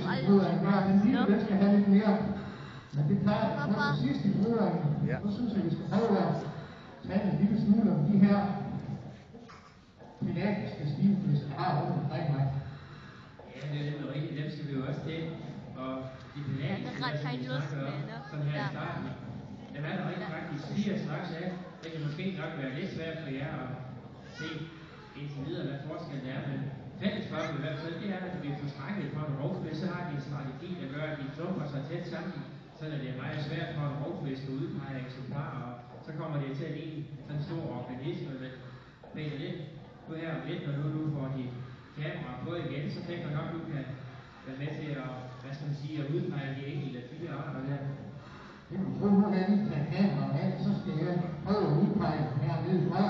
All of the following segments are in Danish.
rødfiskefodring, den lille, den skal have lidt mere. Men det plejer at få det sidste i fodringen. Nu synes jeg, vi skal prøve at tage en lille smule om de her pelatiske stivfisk, der har rundt omkring mig. Ja, det er nemlig rigtigt. Dem skal vi jo også til. Og de pelatiske, som vi snakker om, sådan her i starten, dem er der rigtig faktisk 4 slags af. Det kan måske nok være lidt svært for jer at se indtil videre, hvad forskellen er, men fælles for dem i hvert fald, det er, at vi får strækket for en rovfisk, så har de en strategi, der gør, at de klumper sig tæt sammen, så er det meget svært for en rovfisk at udpege eksemplarer, og så kommer det til at ligne sådan en stor organisme, men lidt nu her om lidt, når du får de kamera på igen, så tænker jeg nok, du kan være med til at, hvad skal man sige, at udpege de enkelte 4 arter der. Det kan du tro, nu kan jeg lige tage kameraet af, så skal jeg prøve at udpege hernede fra.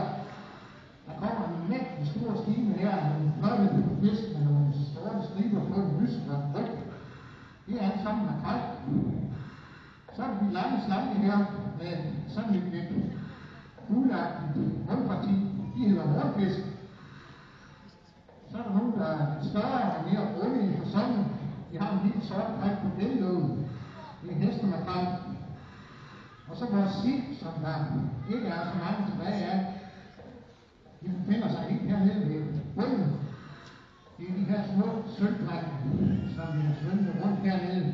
Der kommer en mægtig stor stime her, en flotte fisk med nogle sorte striber på en lysegrøn ryg. Det er alt sammen makrel. Så er de lange slanke her med sådan lidt fuglagtigt rundparti. De hedder hornfisk. Så er der nogle, der er større og mere runde i fasongen. De har en lille sort prik på bælgelåget. Det er hestemakrel. Og så vores sild, som der ikke er så mange tilbage af. De befinder sig helt hernede ved bunden. Det er de her små sølvdrenge, som vi har svømmet rundt hernede.